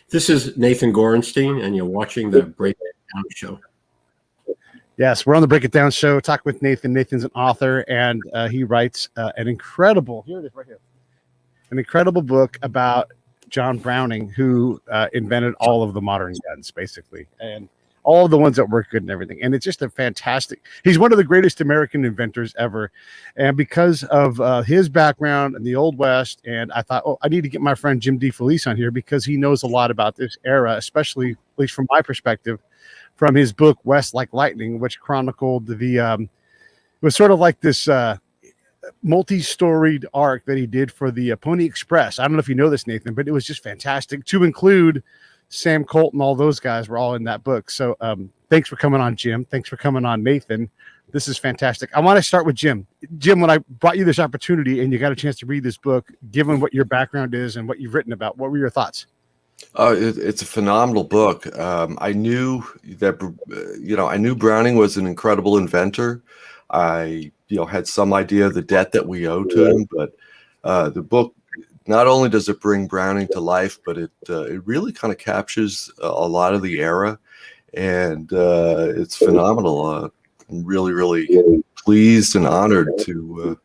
This is Nathan Gorenstein, and you're watching the Break It Down Show. Yes, we're on the Break It Down Show. Talk with Nathan. Nathan's an author, and he writes an incredible, here it is right here, an incredible book about John Browning, who invented all of the modern guns, basically, and all of the ones that work good and everything. And it's just a fantastic, he's one of the greatest American inventors ever. And because of his background in the Old West, and I thought, oh, I need to get my friend Jim DeFelice on here because he knows a lot about this era, especially, at least from my perspective, from his book, West Like Lightning, which chronicled the, it was sort of like this multi-storied arc that he did for the Pony Express. I don't know if you know this, Nathan, but it was just fantastic to include Sam Colt and all those guys were all in that book. So thanks for coming on, Jim. Thanks for coming on, Nathan. This is fantastic. I want to start with Jim. Jim, when I brought you this opportunity and you got a chance to read this book, given what your background is and what you've written about, what were your thoughts? It's a phenomenal book. I knew that, I knew Browning was an incredible inventor. I, had some idea of the debt that we owe to him, but the book, not only does it bring Browning to life, but it really kind of captures a lot of the era, and it's phenomenal. I'm really, really pleased and honored to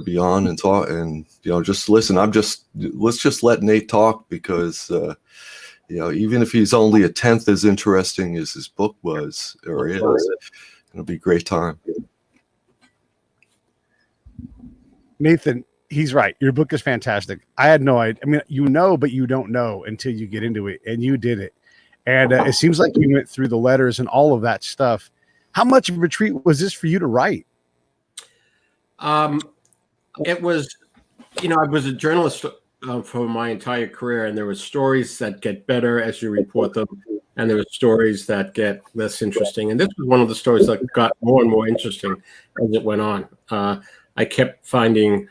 be on and talk and just listen. Let's just let Nate talk because even if he's only a tenth as interesting as his book was or is, it'll be a great time. Nathan, he's right. Your book is fantastic. I had no idea. I mean, but you don't know until you get into it, and you did it. And it seems like you went through the letters and all of that stuff. How much of a treat was this for you to write? It was, I was a journalist for my entire career, and there were stories that get better as you report them, and there were stories that get less interesting. And this was one of the stories that got more and more interesting as it went on. I kept finding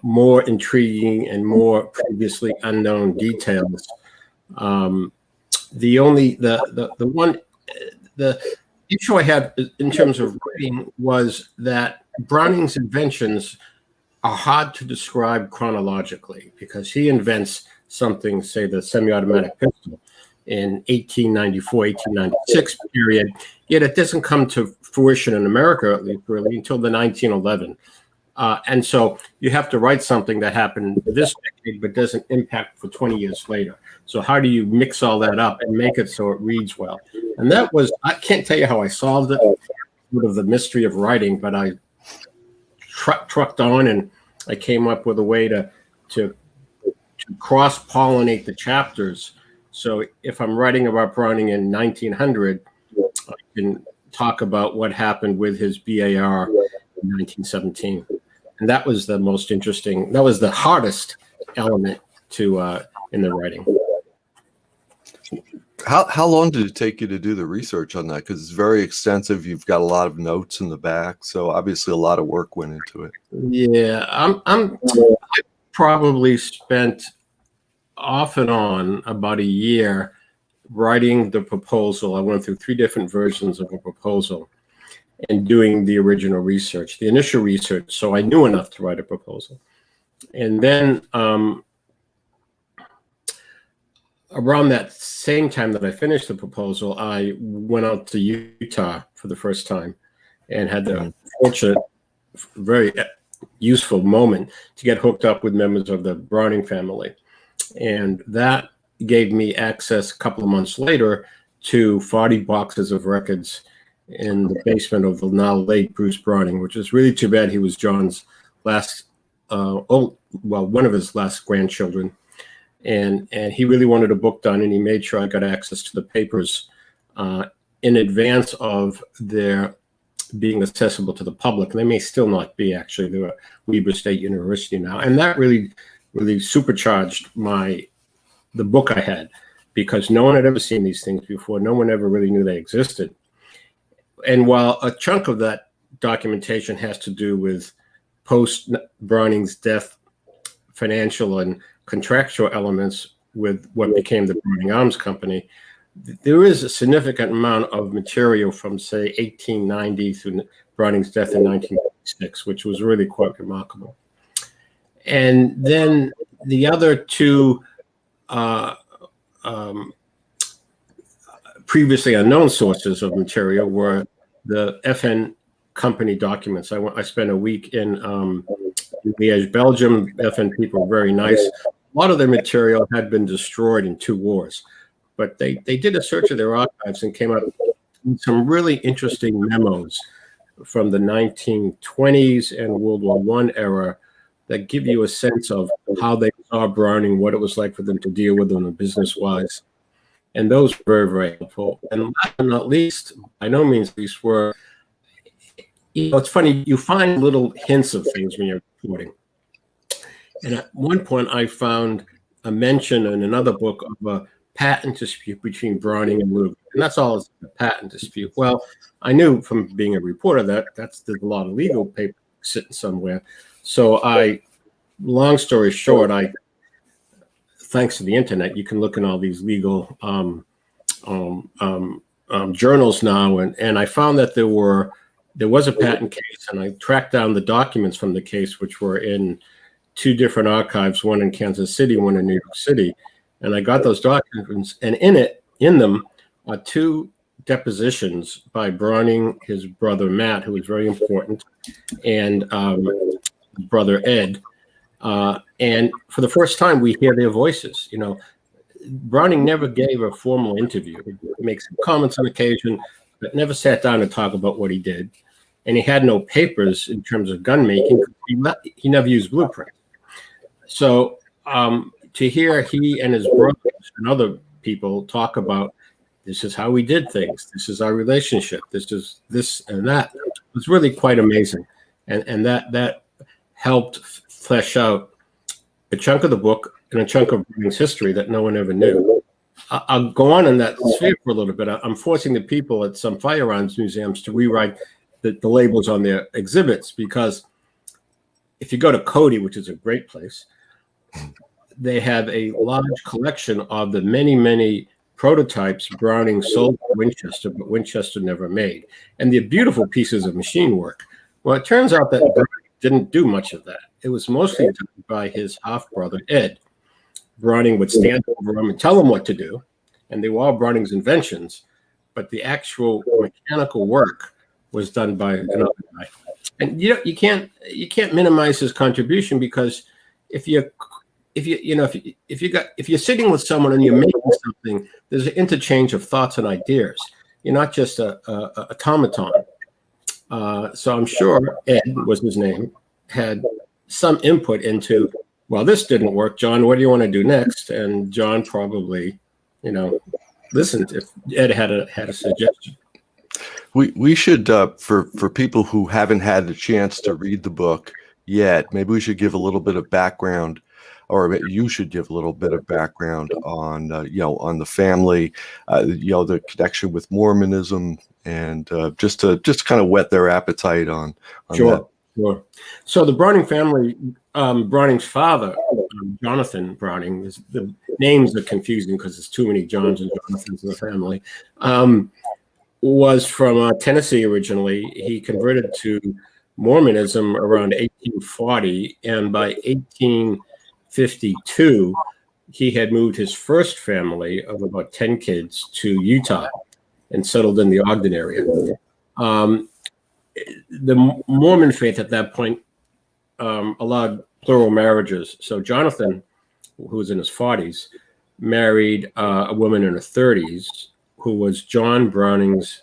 more intriguing and more previously unknown details. The issue I had in terms of writing was that Browning's inventions are hard to describe chronologically because he invents something, say the semi-automatic pistol, in 1894, 1896 period, yet it doesn't come to fruition in America, at least really, until the 1911. And so you have to write something that happened this decade but doesn't impact for 20 years later. So how do you mix all that up and make it so it reads well? And that was, I can't tell you how I solved it, sort of the mystery of writing, but I trucked on and I came up with a way to cross-pollinate the chapters. So if I'm writing about Browning in 1900, I can talk about what happened with his BAR in 1917. And that was the most interesting, that was the hardest element to in the writing. How long did it take you to do the research on that? Because it's very extensive. You've got a lot of notes in the back, so obviously a lot of work went into it. Yeah, I probably spent off and on about a year writing the proposal. I went through 3 different versions of a proposal and doing the original research, the initial research, so I knew enough to write a proposal. And then around that same time that I finished the proposal, I went out to Utah for the first time and had the fortunate, very useful moment to get hooked up with members of the Browning family. And that gave me access a couple of months later to 40 boxes of records in the basement of the now late Bruce Browning, which is really too bad. He was John's last, one of his last grandchildren. And he really wanted a book done, and he made sure I got access to the papers in advance of their being accessible to the public. And they may still not be, actually. They're at Weber State University now. And that really, really supercharged the book I had, because no one had ever seen these things before. No one ever really knew they existed. And while a chunk of that documentation has to do with post-Browning's death financial and contractual elements with what became the Browning Arms Company, there is a significant amount of material from, say, 1890 through Browning's death in 1956, which was really quite remarkable. And then the other 2 previously unknown sources of material were the FN company documents. I spent a week in Liège, Belgium. FN people were very nice. A lot of their material had been destroyed in 2 wars, but they did a search of their archives and came up with some really interesting memos from the 1920s and World War I era that give you a sense of how they saw Browning, what it was like for them to deal with them business-wise. And those were very, very helpful. And last but not least, by no means least, were, it's funny, you find little hints of things when you're reporting. And at one point, I found a mention in another book of a patent dispute between Browning and Luger. And that's all, it's a patent dispute. Well, I knew from being a reporter that there's a lot of legal paper sitting somewhere. So long story short, thanks to the internet, you can look in all these legal journals now, and I found that there was a patent case, and I tracked down the documents from the case, which were in 2 different archives, one in Kansas City, one in New York City, and I got those documents, and in them are 2 depositions by Browning, his brother Matt, who was very important, and brother Ed. And for the first time, we hear their voices. You know, Browning never gave a formal interview. He makes comments on occasion, but never sat down to talk about what he did. And he had no papers in terms of gun making. He never used blueprints. So to hear he and his brothers and other people talk about, this is how we did things, this is our relationship, this is this and that, it was really quite amazing. And that helped flesh out a chunk of the book and a chunk of Browning's history that no one ever knew. I'll go on in that sphere for a little bit. I'm forcing the people at some firearms museums to rewrite the labels on their exhibits, because if you go to Cody, which is a great place, they have a large collection of the many, many prototypes Browning sold to Winchester, but Winchester never made. And they're beautiful pieces of machine work. Well, it turns out that Browning didn't do much of that. It was mostly done by his half-brother, Ed. Browning would stand over him and tell him what to do, and they were all Browning's inventions, but the actual mechanical work was done by another guy. And you can't minimize his contribution, because if you're sitting with someone and you're making something, there's an interchange of thoughts and ideas. You're not just a automaton. So I'm sure Ed was his name, had some input into, well, this didn't work, John, what do you want to do next? And John probably, listened if Ed had a suggestion. We should, for people who haven't had the chance to read the book yet, maybe we should give a little bit of background, or you should give a little bit of background on, on the family, the connection with Mormonism, and just to kind of whet their appetite on Sure, that. Sure. So the Browning family, Browning's father, Jonathan Browning, the names are confusing because there's too many Johns and Jonathans in the family, was from Tennessee originally. He converted to Mormonism around 1840, and by 1852, he had moved his first family of about 10 kids to Utah and settled in the Ogden area. The Mormon faith at that point allowed plural marriages. So Jonathan, who was in his 40s, married a woman in her 30s who was John Browning's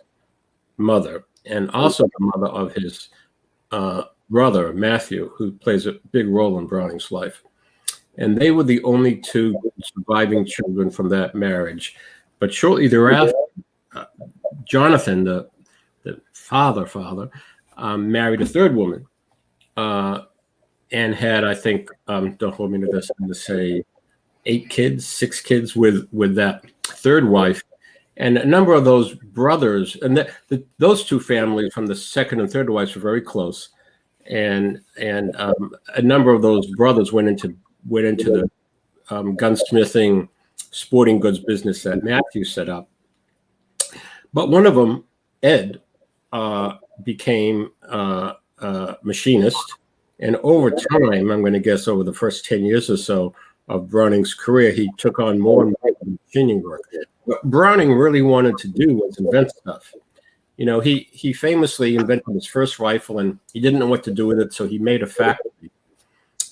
mother, and also the mother of his brother, Matthew, who plays a big role in Browning's life. And they were the only 2 surviving children from that marriage. But shortly thereafter, Jonathan, the father, married a 3rd woman and had, I think, don't hold me to this, I'm going to say 6 kids with that 3rd wife. And a number of those brothers, and those 2 families from the 2nd and 3rd wives were very close. And a number of those brothers went into the gunsmithing, sporting goods business that Matthew set up. But one of them, Ed, became a machinist. And over time, I'm going to guess over the first 10 years or so of Browning's career, he took on more and more machining work. What Browning really wanted to do was invent stuff. You know, he famously invented his first rifle, and he didn't know what to do with it, so he made a factory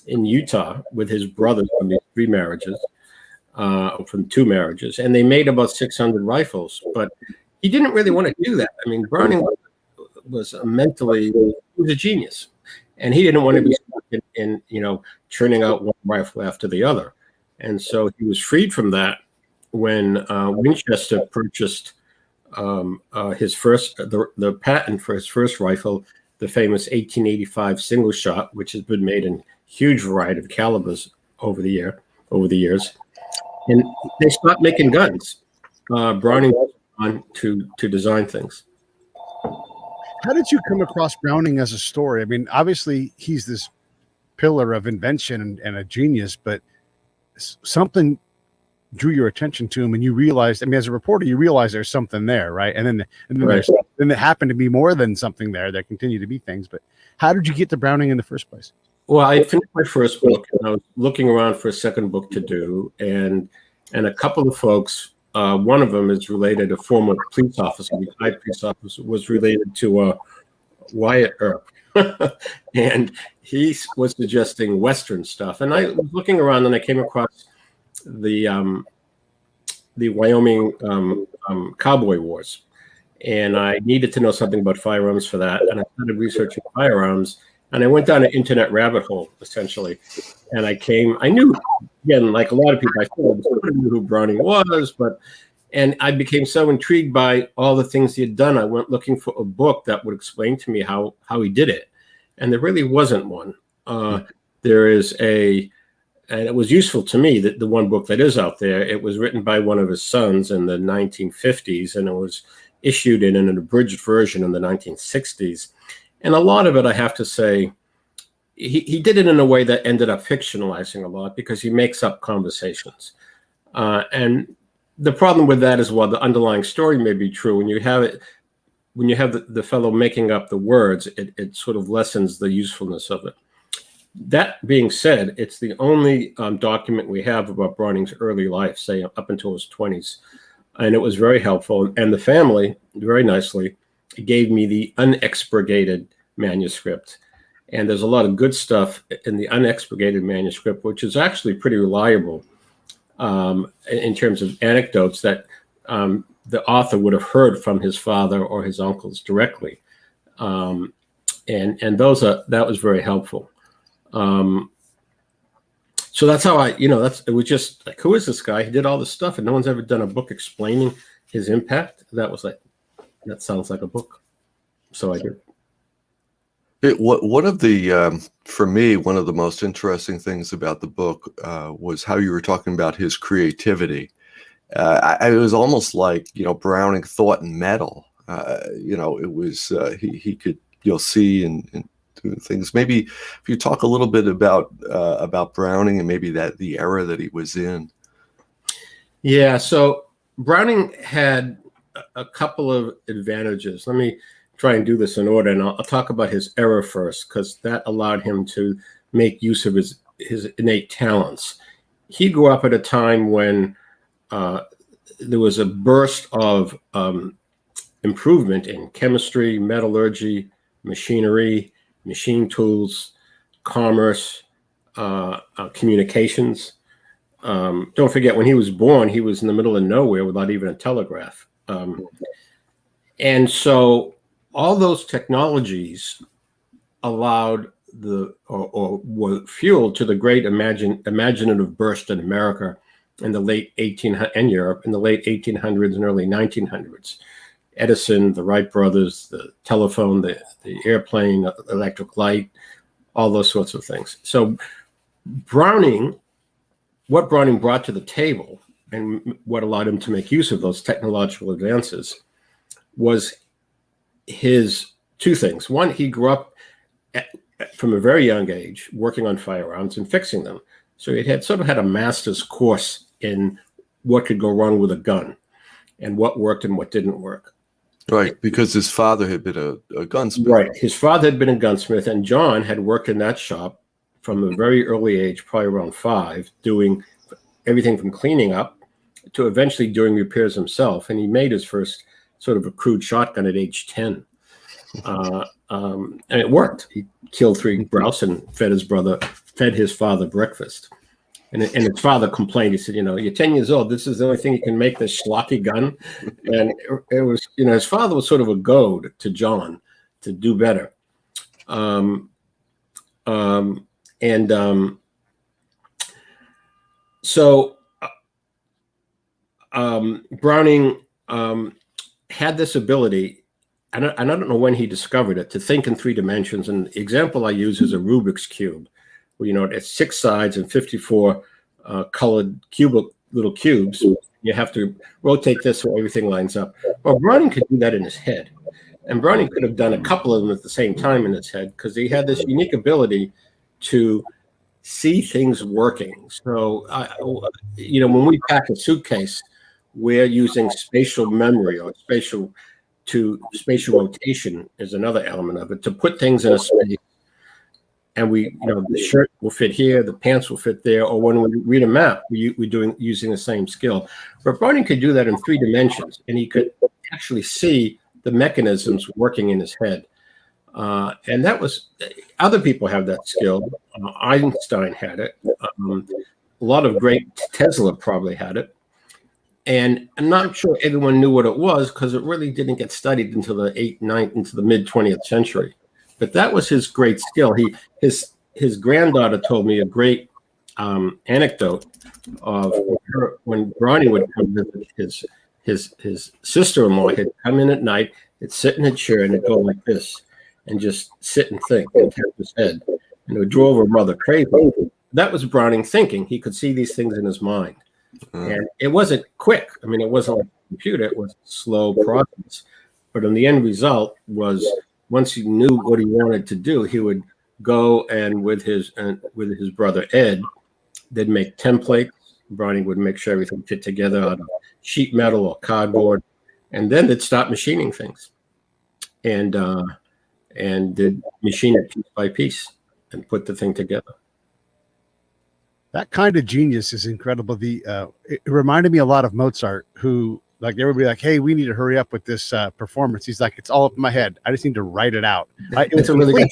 in Utah with his brothers from these three marriages, from two marriages, and they made about 600 rifles. But he didn't really want to do that. I mean, Browning was he was a genius, and he didn't want to be stuck in you know, churning out one rifle after the other. And so he was freed from that when Winchester purchased his first the patent for his first rifle, the famous 1885 single shot, which has been made in huge variety of calibers over the years. And they stopped making guns. Browning went on to design things. How did you come across Browning as a story? I mean, obviously he's this pillar of invention and a genius, but something drew your attention to him, and you realized, I mean, as a reporter, you realize there's something there, right? And then Right. then it happened to be more than something there. There continue to be things, but how did you get to Browning in the first place? Well, I finished my first book, and I was looking around for a second book to do, and a couple of folks, one of them is related, a former police officer, retired police officer, was related to Wyatt Earp, and he was suggesting Western stuff. And I was looking around, and I came across the Wyoming cowboy wars, and I needed to know something about firearms for that. And I started researching firearms, and I went down an internet rabbit hole essentially. And I knew, again, like a lot of people, I sort of knew who Browning was, and I became so intrigued by all the things he had done. I went looking for a book that would explain to me how he did it, and there really wasn't one. There is and it was useful to me that the one book that is out there, it was written by one of his sons in the 1950s, and it was issued in an abridged version in the 1960s. And a lot of it, I have to say, he did it in a way that ended up fictionalizing a lot, because he makes up conversations. And the problem with that is, while the underlying story may be true, when you have the fellow making up the words, it sort of lessens the usefulness of it. That being said, it's the only document we have about Browning's early life, say up until his 20s. And it was very helpful. And the family, very nicely, gave me the unexpurgated manuscript. And there's a lot of good stuff in the unexpurgated manuscript, which is actually pretty reliable in terms of anecdotes that the author would have heard from his father or his uncles directly. And that was very helpful. So that's how it was just like, who is this guy? He did all this stuff, and no one's ever done a book explaining his impact. That was like, that sounds like a book. So I did. For me, one of the most interesting things about the book was how you were talking about his creativity. It was almost like, Browning thought in metal. It was he could see and do things. Maybe if you talk a little bit about Browning and maybe the era that he was in. Yeah, so Browning had a couple of advantages. Let me try and do this in order, and I'll talk about his era first, because that allowed him to make use of his innate talents. He grew up at a time when there was a burst of improvement in chemistry, metallurgy, machinery, machine tools, commerce, communications. Don't forget, when he was born, he was in the middle of nowhere without even a telegraph. And so all those technologies allowed or were fueled to the great imaginative burst in America in the late 1800s and Europe in the late 1800s and early 1900s. Edison, the Wright brothers, the telephone, the airplane, electric light, all those sorts of things. So what Browning brought to the table and what allowed him to make use of those technological advances was his two things. One, he grew up from a very young age working on firearms and fixing them. So he had sort of had a master's course in what could go wrong with a gun and what worked and what didn't work. Right, because his father had been a gunsmith. Right, his father had been a gunsmith, and John had worked in that shop from a very early age, probably around 5, doing everything from cleaning up to eventually doing repairs himself. And he made his first sort of a crude shotgun at age 10. And it worked. He killed 3 grouse and fed his father breakfast. And his father complained. He said, you're 10 years old. This is the only thing you can make, this schlocky gun. And it was, his father was sort of a goad to John to do better. So Browning had this ability, and I don't know when he discovered it, to think in 3 dimensions. And the example I use is a Rubik's Cube. It's 6 sides and 54 colored little cubes. You have to rotate this so everything lines up. Well, Browning could do that in his head. And Browning could have done a couple of them at the same time in his head because he had this unique ability to see things working. So, when we pack a suitcase, we're using spatial memory or spatial rotation is another element of it, to put things in a space. And the shirt will fit here, the pants will fit there, or when we read a map, we're using the same skill. But Browning could do that in 3 dimensions, and he could actually see the mechanisms working in his head. And that was, other people have that skill. Einstein had it. A lot of great, Tesla probably had it. And I'm not sure everyone knew what it was because it really didn't get studied until the into the mid 20th century. But that was his great skill. His granddaughter told me a great anecdote of when Browning would come visit his sister-in-law. He'd come in at night, he'd sit in a chair and he'd go like this and just sit and think and tap his head. And it drove her mother crazy. That was Browning thinking. He could see these things in his mind. And it wasn't quick. I mean, it wasn't like a computer. It was a slow process. But in the end result was, once he knew what he wanted to do, he would go and with his brother Ed, they'd make templates. Browning would make sure everything fit together out of sheet metal or cardboard, and then they'd start machining things, and they'd machine it piece by piece and put the thing together. That kind of genius is incredible. It reminded me a lot of Mozart, who, like, everybody like, hey, we need to hurry up with this performance. He's like, it's all up in my head. I just need to write it out. It's a really good.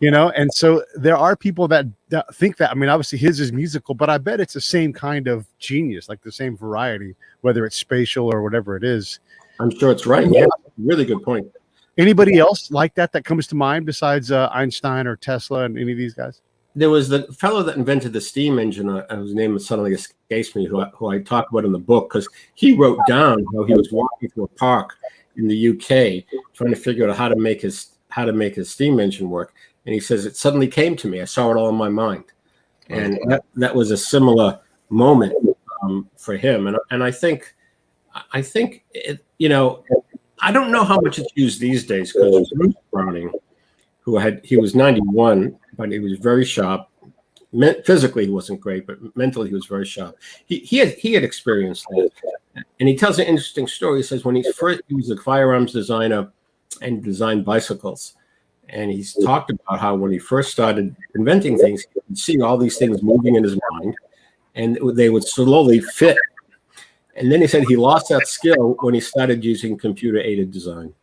And so there are people that think that. I mean, obviously his is musical, but I bet it's the same kind of genius, like the same variety, whether it's spatial or whatever it is. I'm sure it's right. Yeah, really good point. Anybody else like that comes to mind besides Einstein or Tesla and any of these guys? There was the fellow that invented the steam engine, whose name suddenly escapes me, who I talk about in the book, because he wrote down how he was walking through a park in the UK trying to figure out how to make his steam engine work. And he says, it suddenly came to me. I saw it all in my mind. And that was a similar moment for him. And I think it, I don't know how much it's used these days, because Bruce Browning, he was 91, but he was very sharp. Physically, he wasn't great, but mentally, he was very sharp. He had experienced that. And he tells an interesting story. He says when he was a firearms designer and designed bicycles. And he's talked about how when he first started inventing things, he could see all these things moving in his mind, and they would slowly fit. And then he said he lost that skill when he started using computer-aided design.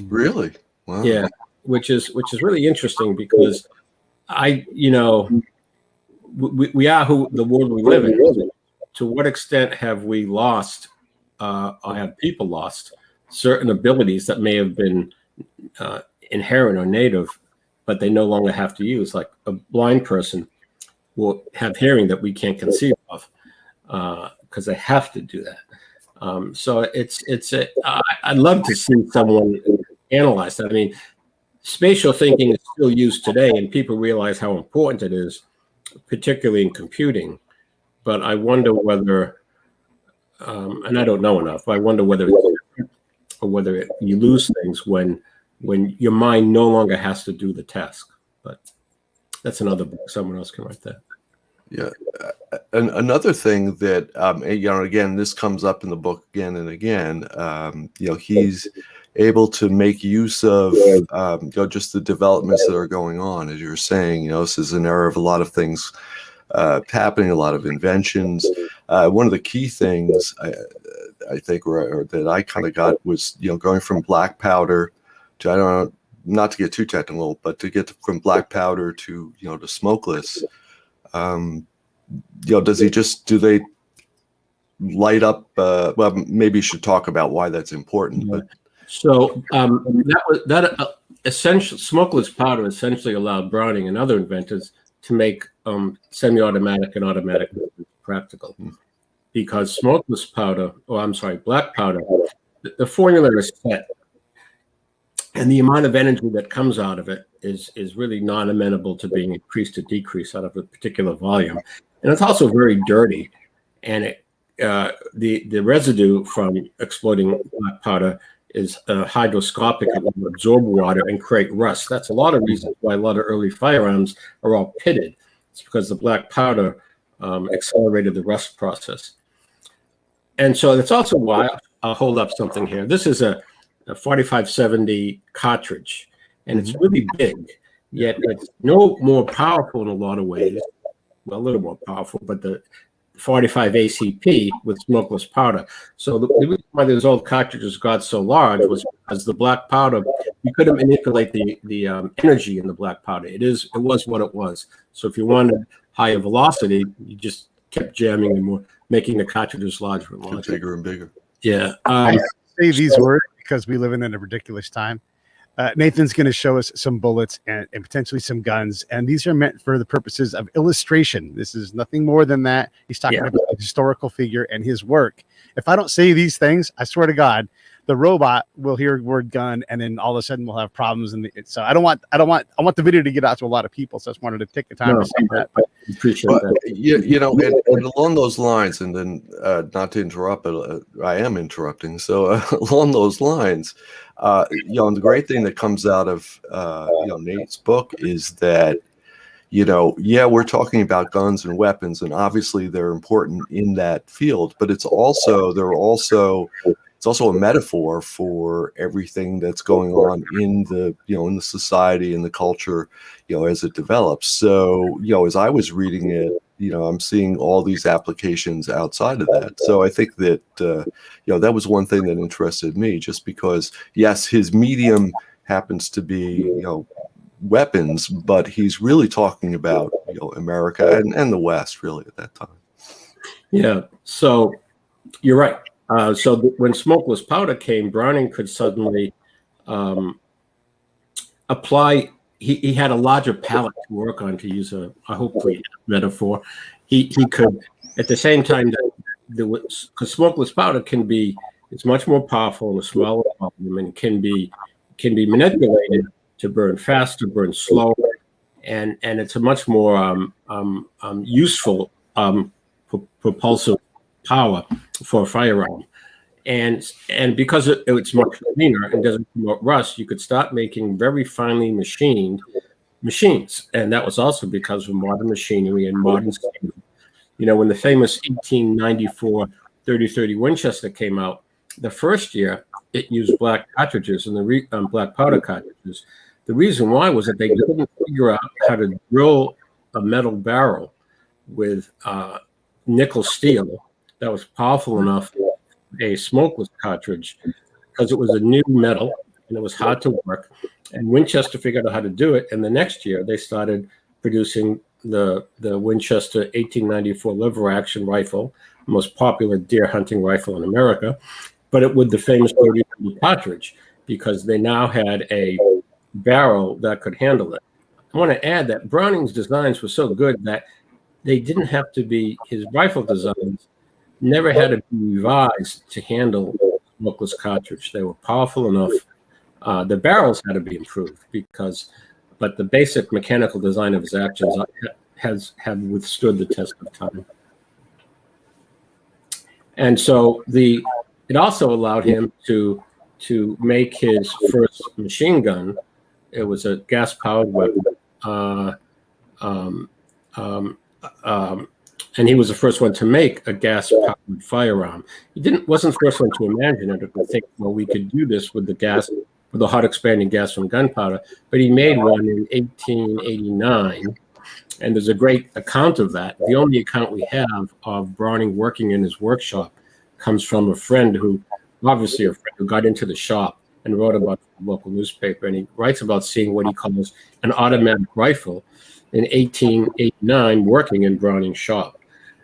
Really? Wow. Yeah, which is really interesting, because we are the world we live in. To what extent have we lost, or have people lost, certain abilities that may have been inherent or native, but they no longer have to use? Like a blind person will have hearing that we can't conceive of, because they have to do that. So I'd love to see someone analyze that. I mean, spatial thinking is still used today, and people realize how important it is, particularly in computing. But I wonder whether, and I don't know enough, but I wonder whether you lose things when your mind no longer has to do the task. But that's another book. Someone else can write that. Yeah. And another thing that, again, this comes up in the book again and again, able to make use of just the developments that are going on. As you're saying, this is an era of a lot of things happening, a lot of inventions. One of the key things I think or that I kind of got was going from black powder to, I don't know, not to get too technical, but to get from black powder to to smokeless. Do they light up? Well, maybe you should talk about why that's important. But so essential smokeless powder essentially allowed Browning and other inventors to make semi-automatic and automatic weapons practical, because smokeless powder, black powder, the formula is set, and the amount of energy that comes out of it is really non-amenable to being increased or decreased out of a particular volume, and it's also very dirty, and the residue from exploding black powder is hygroscopic. It will absorb water and create rust. That's a lot of reasons why a lot of early firearms are all pitted. It's because the black powder accelerated the rust process. And so that's also why I'll hold up something here. This is a 4570 cartridge, and it's really big, yet it's no more powerful in a lot of ways. Well, a little more powerful, but the 45 ACP with smokeless powder. So the reason why those old cartridges got so large was because the black powder, you couldn't manipulate the energy in the black powder. It was what it was. So if you wanted higher velocity, you just kept jamming and more, making the cartridges larger and larger. Bigger and bigger. Yeah. I say these words because we live in a ridiculous time. Nathan's going to show us some bullets and potentially some guns, and these are meant for the purposes of illustration. This is nothing more than that. He's talking about a historical figure and his work. If I don't say these things, I swear to God, the robot will hear the word gun, and then all of a sudden we'll have problems. So I want the video to get out to a lot of people. So I just wanted to take the time to say that. But appreciate that. And along those lines, and then not to interrupt, but I am interrupting. So along those lines, and the great thing that comes out of Nate's book is that we're talking about guns and weapons, and obviously they're important in that field, but it's also a metaphor for everything that's going on in the in the society and the culture as it develops. So as I was reading it, I'm seeing all these applications outside of that. So I think that that was one thing that interested me, just because yes, his medium happens to be weapons, but he's really talking about America and the West really at that time. Yeah. So you're right. When smokeless powder came, Browning could suddenly apply. He had a larger palette to work on, to use a hopefully metaphor. He could, at the same time, because smokeless powder it's much more powerful in a smaller volume, and can be manipulated to burn faster, burn slower, and it's a much more useful propulsive power for a firearm. And because it's much cleaner and doesn't promote rust, you could start making very finely machined machines. And that was also because of modern machinery and modern steel. When the famous 1894 30-30 Winchester came out, the first year it used black cartridges and the black powder cartridges. The reason why was that they couldn't figure out how to drill a metal barrel with nickel steel that was powerful enough for a smokeless cartridge, because it was a new metal and it was hard to work. And Winchester figured out how to do it. And the next year they started producing the Winchester 1894 lever action rifle, the most popular deer hunting rifle in America, but it with the famous 30 cartridge, because they now had a barrel that could handle it. I want to add that Browning's designs were so good that they didn't have to be, his rifle designs never had to be revised to handle smokeless cartridge. They were powerful enough. The barrels had to be improved but the basic mechanical design of his actions have withstood the test of time. And so it also allowed him to make his first machine gun. It was a gas-powered weapon. And he was the first one to make a gas-powered firearm. He wasn't the first one to imagine it or to think, well, we could do this with the hot expanding gas from gunpowder. But he made one in 1889, and there's a great account of that. The only account we have of Browning working in his workshop comes from a friend who got into the shop and wrote about the local newspaper. And he writes about seeing what he calls an automatic rifle in 1889 working in Browning's shop.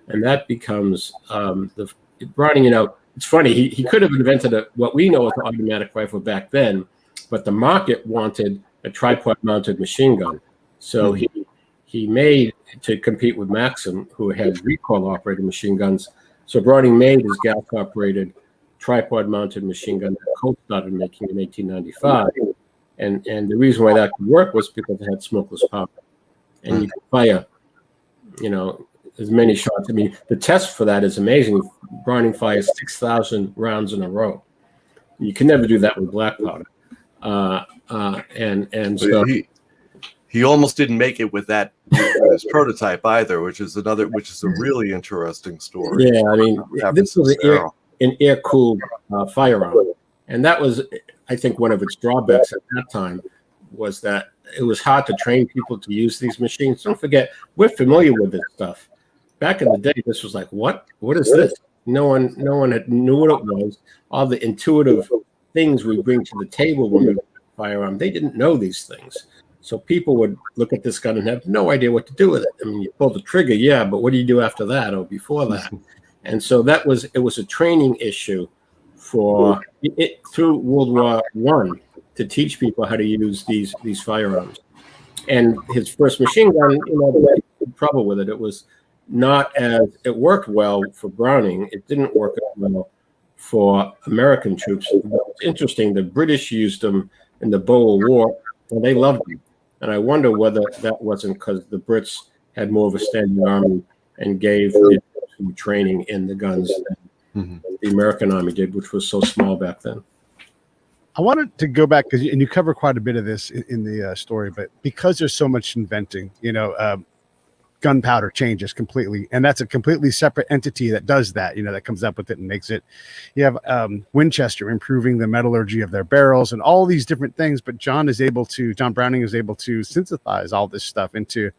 And that becomes the Browning, it's funny, he could have invented what we know as an automatic rifle back then, but the market wanted a tripod mounted machine gun. So he made, to compete with Maxim, who had recoil operated machine guns. So Browning made his gas operated tripod mounted machine gun that Colt started making in 1895. And the reason why that could work was because it had smokeless powder. And you could fire, as many shots. I mean, the test for that is amazing. Browning fires 6,000 rounds in a row. You can never do that with black powder. So he almost didn't make it with that his prototype either, which is a really interesting story. Yeah, I mean, this was an air-cooled firearm, and that was, I think, one of its drawbacks at that time was that it was hard to train people to use these machines. Don't forget, we're familiar with this stuff. Back in the day, this was like, what? What is this? No one knew what it was. All the intuitive things we bring to the table when we make a firearm, they didn't know these things. So people would look at this gun and have no idea what to do with it. I mean, you pull the trigger, yeah, but what do you do after that or before that? And so it was a training issue for it through World War I to teach people how to use these firearms. And his first machine gun, they had trouble with it. It was it worked well for Browning. It didn't work as well for American troops. It's interesting, the British used them in the Boer War, and they loved them. And I wonder whether that wasn't because the Brits had more of a standing army and gave the training in the guns than the American army did, which was so small back then. I wanted to go back, and you cover quite a bit of this in the story, but because there's so much inventing, gunpowder changes completely, and that's a completely separate entity that does that, that comes up with it and makes it. You have Winchester improving the metallurgy of their barrels and all these different things, but John Browning is able to synthesize all this stuff into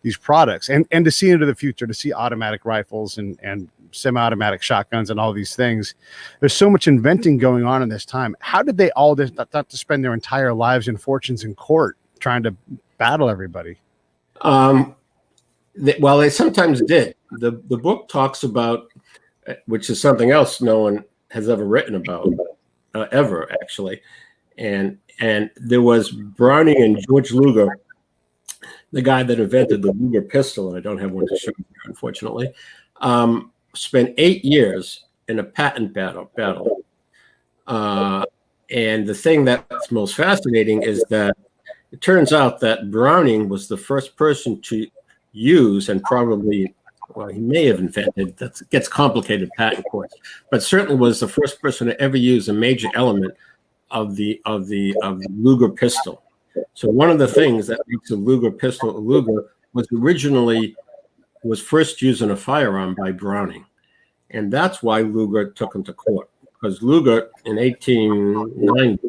these products and to see into the future, to see automatic rifles and semi-automatic shotguns and all these things. There's so much inventing going on in this time. How did they all not to spend their entire lives and fortunes in court trying to battle everybody? Well, they sometimes did. The book talks about, which is something else no one has ever written about, ever actually, and there was Browning and George Luger, the guy that invented the Luger pistol, and I don't have one to show you, unfortunately, spent 8 years in a patent battle. And the thing that's most fascinating is that it turns out that Browning was the first person to use, and probably, well, he may have invented, that gets complicated patent courts, but certainly was the first person to ever use a major element of the Luger pistol. So one of the things that makes a Luger pistol a Luger was first used in a firearm by Browning. And that's why Luger took him to court, because Luger in 1890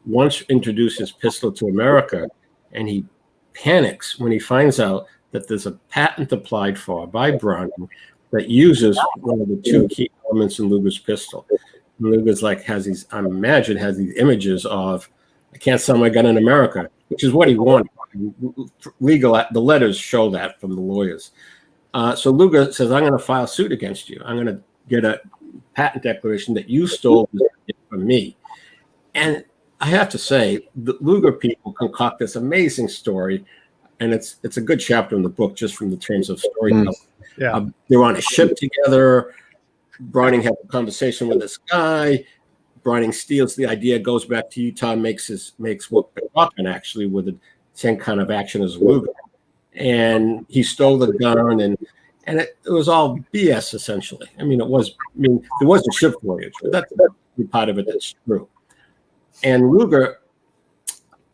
once introduced his pistol to America, and he panics when he finds out that there's a patent applied for by Browning that uses one of the two key elements in Luger's pistol. And Luger's has these images of, I can't sell my gun in America, which is what he wanted. The letters show that from the lawyers. So Luger says, I'm going to file suit against you. I'm going to get a patent declaration that you stole from me. And I have to say, the Luger people concoct this amazing story, and it's a good chapter in the book just from the terms of storytelling. They're on a ship together. Browning has a conversation with this guy. Browning steals the idea, goes back to Utah, makes what weapon actually with the same kind of action as Luger. And he stole the gun, and it was all BS essentially. There was a ship voyage, but that's part of it that's true. And Luger,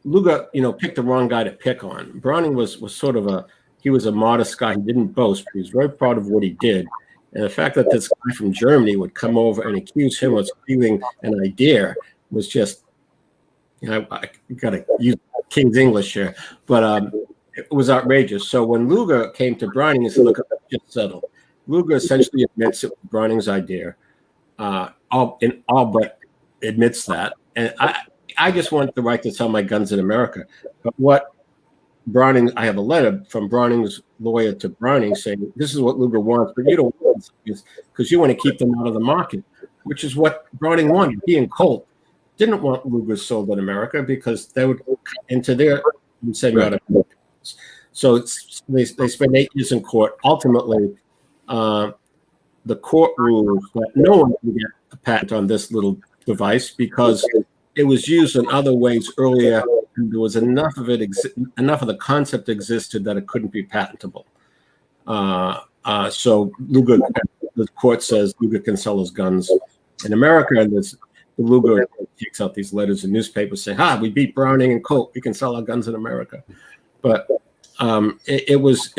picked the wrong guy to pick on. Browning was sort of a he was a modest guy. He didn't boast, but he was very proud of what he did. And the fact that this guy from Germany would come over and accuse him of stealing an idea was just, I got to use King's English here, but it was outrageous. So when Luger came to Browning, he said, look, just settled. Luger essentially admits it was Browning's idea, all but admits that. And I just want the right to sell my guns in America. But what Browning, I have a letter from Browning's lawyer to Browning saying, this is what Luger wants, but you don't want this because you want to keep them out of the market, which is what Browning wanted. He and Colt didn't want Luger sold in America because they would cut into their semi-automatic. So they spent 8 years in court. Ultimately, the court ruled that no one can get a patent on this little device because it was used in other ways earlier. And there was enough of it, enough of the concept existed that it couldn't be patentable. So Luger, the court says Luger can sell his guns in America, and the Luger takes out these letters in newspapers saying, we beat Browning and Colt, we can sell our guns in America. But it was,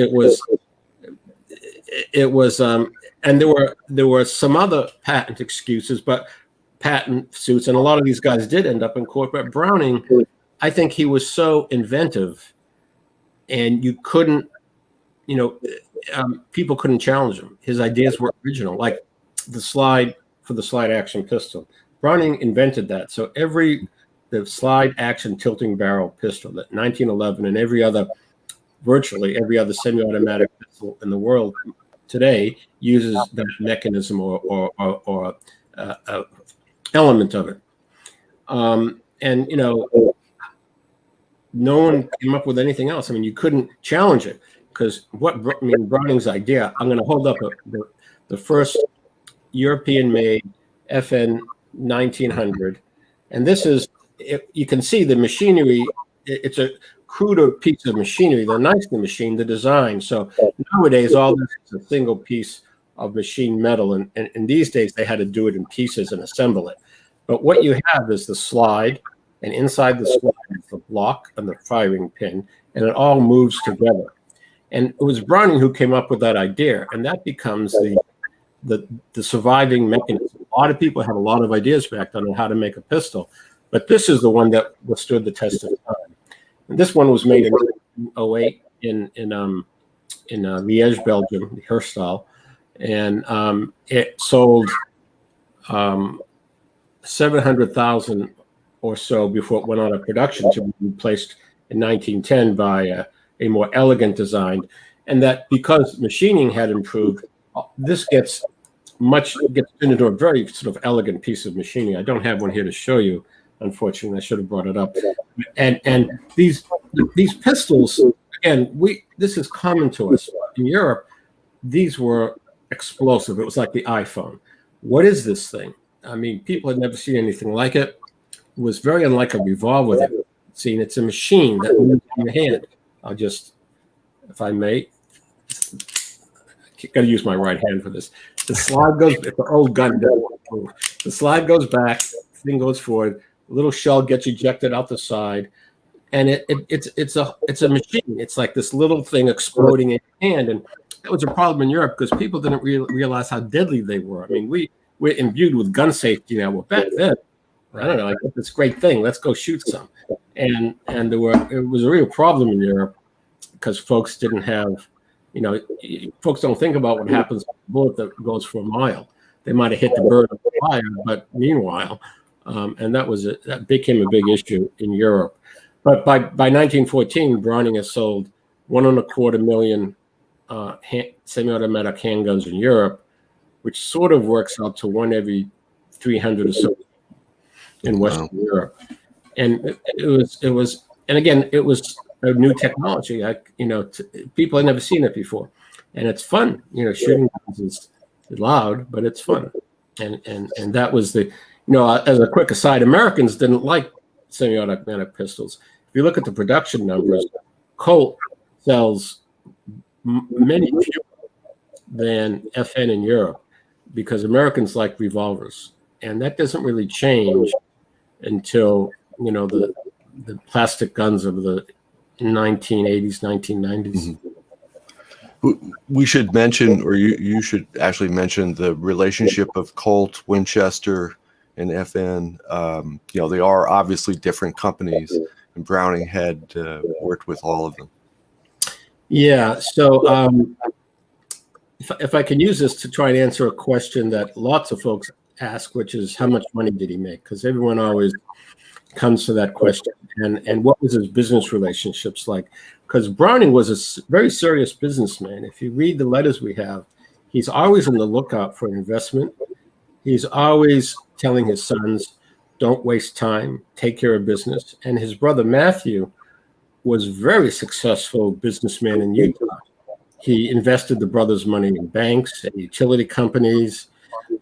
and there were some other patent excuses, but patent suits, and a lot of these guys did end up in court. But Browning, I think he was so inventive, and you couldn't, people couldn't challenge him. His ideas were original, like the slide action pistol. Browning invented that. So the slide action tilting barrel pistol that 1911 and virtually every other semi-automatic pistol in the world today uses that mechanism or element of it. And no one came up with anything else. I mean, you couldn't challenge it because Browning's idea. I'm going to hold up the first European-made FN 1900, and this is. You can see the machinery. It's a cruder piece of machinery. The nice the machine, the design. So nowadays, all this is a single piece of machine metal, and these days they had to do it in pieces and assemble it. But what you have is the slide, and inside the slide is the block and the firing pin, and it all moves together. And it was Browning who came up with that idea, and that becomes the surviving mechanism. A lot of people have a lot of ideas back then on how to make a pistol, but this is the one that withstood the test of time. And this one was made in 2008 in Liège, Belgium, the Herstal, and it sold 700,000 or so before it went out of production to be replaced in 1910 by a more elegant design. And that because machining had improved, this gets into a very sort of elegant piece of machining. I don't have one here to show you, unfortunately. I should have brought it up. And these pistols, again, this is common to us. In Europe, these were explosive. It was like the iPhone. What is this thing? I mean, people had never seen anything like it. It was very unlike a revolver that we've seen. It's a machine that moves in your hand. I'll just, if I may, got to use my right hand for this. The slide goes, it's an old gun. The slide goes back, thing goes forward, a little shell gets ejected out the side, and it's a machine. It's like this little thing exploding in your hand, and that was a problem in Europe because people didn't realize how deadly they were. I mean, we're imbued with gun safety now. Well, back then, I don't know, like this great thing. Let's go shoot some, and it was a real problem in Europe because folks didn't have, folks don't think about what happens with a bullet that goes for a mile. They might have hit the bird on fire, but meanwhile, and that became a big issue in Europe. But by 1914, Browning has sold 1.25 million semi-automatic handguns in Europe, which sort of works out to one every 300 or so in Western Europe. And it was, and again, it was a new technology. People had never seen it before, and it's fun. Shooting guns is loud, but it's fun. And that was the, as a quick aside, Americans didn't like semi-automatic pistols. If you look at the production numbers, Colt sells many fewer than FN in Europe because Americans like revolvers, and that doesn't really change until the plastic guns of the 1980s, 1990s. We should mention, or you should actually mention the relationship of Colt, Winchester, and FN. They are obviously different companies, and Browning had worked with all of them. Yeah. So if I can use this to try and answer a question that lots of folks ask, which is how much money did he make? Because everyone always comes to that question. And what was his business relationships like? Because Browning was a very serious businessman. If you read the letters we have, he's always on the lookout for investment. He's always telling his sons, don't waste time, take care of business. And his brother Matthew was a very successful businessman in Utah. He invested the brothers' money in banks and utility companies,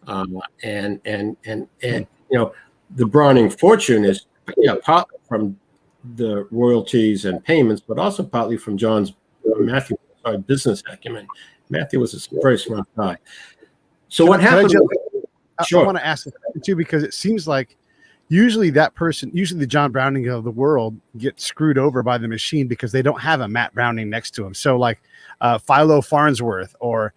and the Browning fortune is partly from the royalties and payments, but also partly from Matthew's business acumen. Matthew was a very smart guy. So what happened? I want to ask too, because it seems like usually the John Browning of the world gets screwed over by the machine because they don't have a Matt Browning next to him. So like Philo Farnsworth or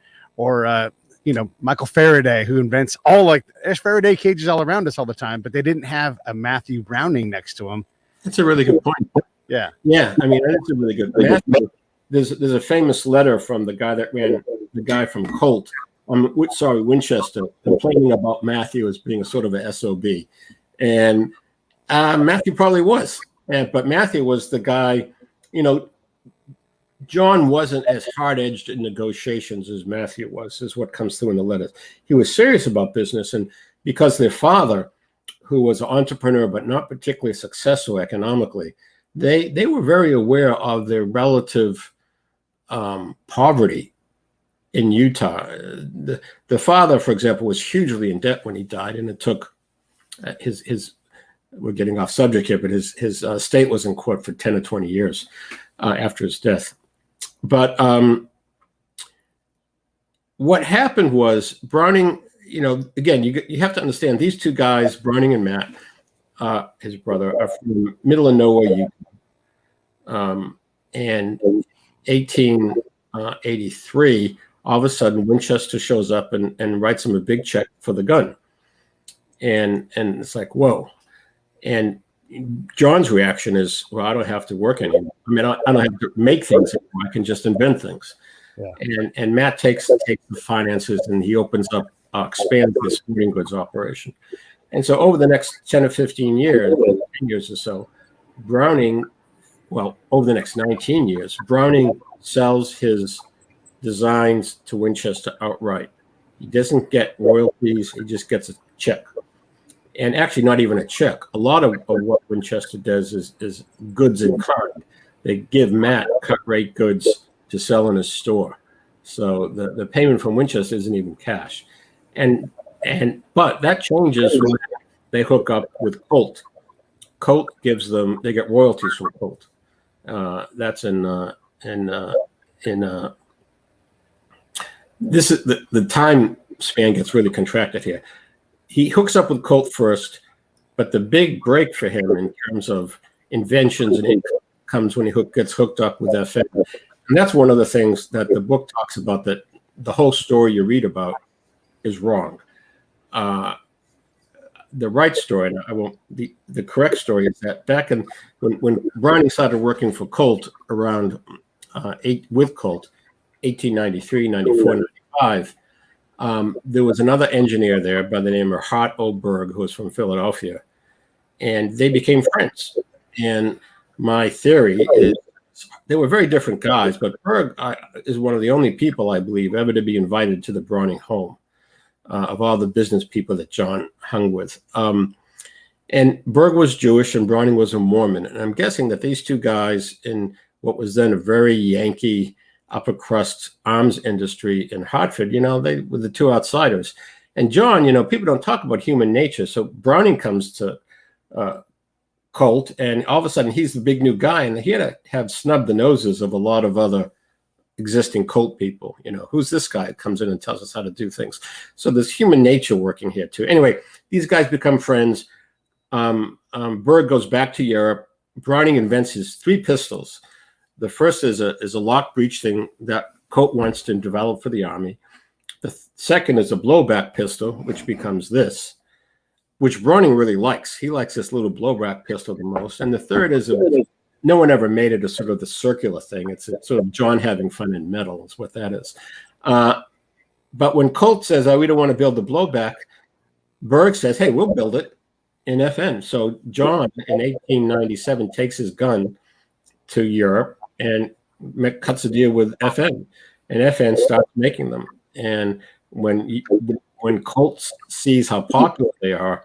Michael Faraday, who invents there's Faraday cages all around us all the time, but they didn't have a Matthew Browning next to him. That's a really good point. Yeah. I mean, that's a really good point. There's a famous letter from the guy from Colt, Winchester, complaining about Matthew as being a sort of a SOB. And Matthew probably was. But Matthew was the guy, John wasn't as hard-edged in negotiations as Matthew was, is what comes through in the letters. He was serious about business, and because their father, who was an entrepreneur but not particularly successful economically, they were very aware of their relative poverty in Utah. The father, for example, was hugely in debt when he died, and it took we're getting off subject here, but his estate was in court for 10 or 20 years after his death. But what happened was Browning, again, you have to understand these two guys, Browning and Matt, his brother, are from middle of nowhere, Utah. And 1883, all of a sudden, Winchester shows up and writes him a big check for the gun. And it's like, whoa. And John's reaction is, well, I don't have to work anymore. I mean, I don't have to make things anymore. I can just invent things. Yeah. And Matt takes the finances and he opens up, expands his sporting goods operation. And so over the next 10 or 15 years, 10 years or so, over the next 19 years, Browning sells his designs to Winchester outright. He doesn't get royalties. He just gets a check. And actually not even a check. A lot of what Winchester does is goods in kind. They give Matt cut rate goods to sell in his store. So the payment from Winchester isn't even cash. But that changes when they hook up with Colt. Colt gives them, they get royalties from Colt. That's this is the time span gets really contracted here. He hooks up with Colt first, but the big break for him in terms of inventions and income comes when he gets hooked up with FN. And that's one of the things that the book talks about, that the whole story you read about is wrong. The right story, and I won't, the correct story is that back when Browning started working for Colt around with Colt, 1893, 94, 95, there was another engineer there by the name of Hart Oberg, who was from Philadelphia, and they became friends. And my theory is they were very different guys, but Berg is one of the only people, I believe, ever to be invited to the Browning home of all the business people that John hung with. And Berg was Jewish and Browning was a Mormon. And I'm guessing that these two guys in what was then a very Yankee upper crust arms industry in Hartford, they were the two outsiders. And John, people don't talk about human nature. So Browning comes to Colt, and all of a sudden he's the big new guy, and he had to have snubbed the noses of a lot of other existing Colt people. Who's this guy that comes in and tells us how to do things? So there's human nature working here too. Anyway, these guys become friends. Berg goes back to Europe. Browning invents his 3 pistols. The first is a lock breech thing that Colt wants to develop for the Army. The second is a blowback pistol, which becomes this, which Browning really likes. He likes this little blowback pistol the most. And the third is no one ever made it a sort of the circular thing. It's a sort of John having fun in metal is what that is. But when Colt says, oh, we don't want to build the blowback, Berg says, hey, we'll build it in FN. So John in 1897 takes his gun to Europe and cuts a deal with FN, and FN starts making them. And when Colt sees how popular they are,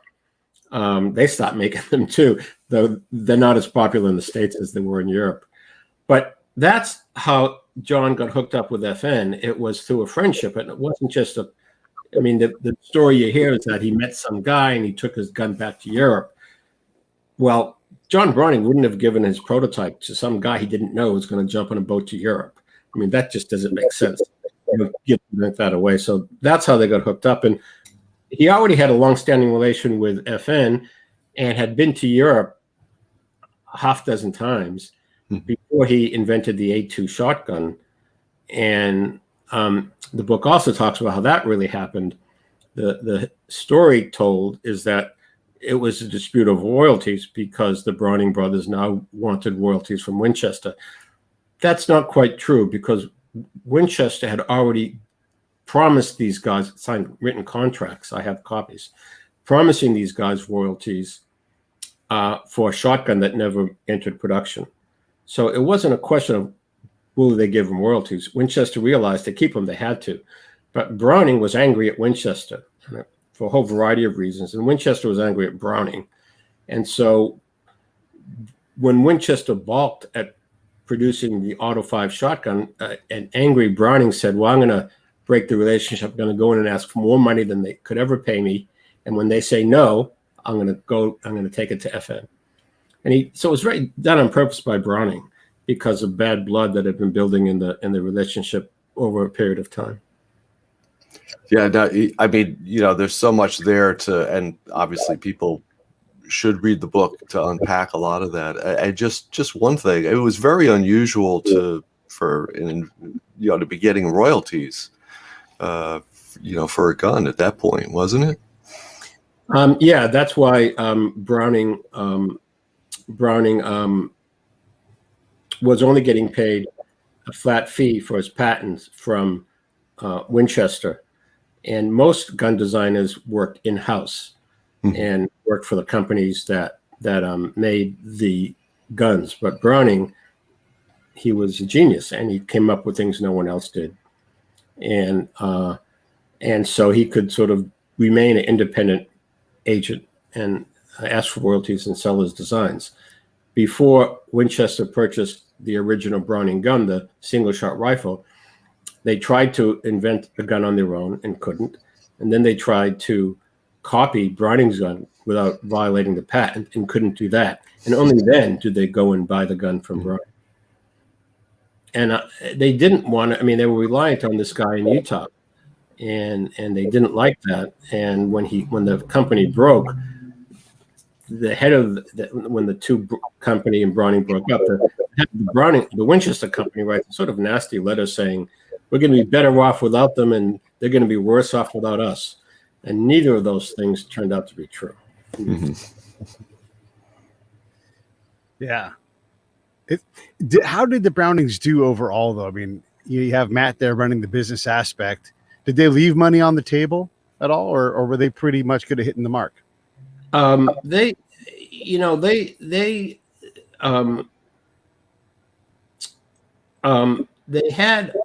they stop making them too, though they're not as popular in the States as they were in Europe. But that's how John got hooked up with FN. It was through a friendship, and it wasn't just the story you hear is that he met some guy and he took his gun back to Europe. Well, John Browning wouldn't have given his prototype to some guy he didn't know was going to jump on a boat to Europe. I mean, that just doesn't make sense. Give that away. So that's how they got hooked up. And he already had a long-standing relation with FN and had been to Europe half dozen times before he invented the A2 shotgun. And the book also talks about how that really happened. The story told is that it was a dispute of royalties because the Browning brothers now wanted royalties from Winchester. That's not quite true, because Winchester had already promised these guys, signed written contracts, I have copies, promising these guys royalties for a shotgun that never entered production. So it wasn't a question of will they give them royalties. Winchester realized to keep them, they had to. But Browning was angry at Winchester for a whole variety of reasons, and Winchester was angry at Browning. And so when Winchester balked at producing the Auto 5 shotgun, an angry Browning said, well, I'm going to break the relationship. I'm going to go in and ask for more money than they could ever pay me. And when they say no, I'm going to take it to FN. And so it was very done on purpose by Browning because of bad blood that had been building in the relationship over a period of time. Yeah, no, I mean, there's so much there and obviously people should read the book to unpack a lot of that. I just one thing, it was very unusual to be getting royalties, for a gun at that point, wasn't it? Yeah, that's why Browning was only getting paid a flat fee for his patents from Winchester, and most gun designers worked in-house and worked for the companies that made the guns. But Browning, he was a genius, and he came up with things no one else did, and so he could sort of remain an independent agent and ask for royalties and sell his designs. Before Winchester purchased the original Browning gun, the single-shot rifle, they tried to invent a gun on their own and couldn't. And then they tried to copy Browning's gun without violating the patent and couldn't do that. And only then did they go and buy the gun from Browning. And they didn't want to, they were reliant on this guy in Utah. And they didn't like that. And when the company broke, the head of when the two company and Browning broke up, the Winchester company writes a sort of nasty letter saying, we're going to be better off without them, and they're going to be worse off without us. And neither of those things turned out to be true. Yeah. How did the Brownings do overall, though? You have Matt there running the business aspect. Did they leave money on the table at all, or were they pretty much good at hitting the mark? They had.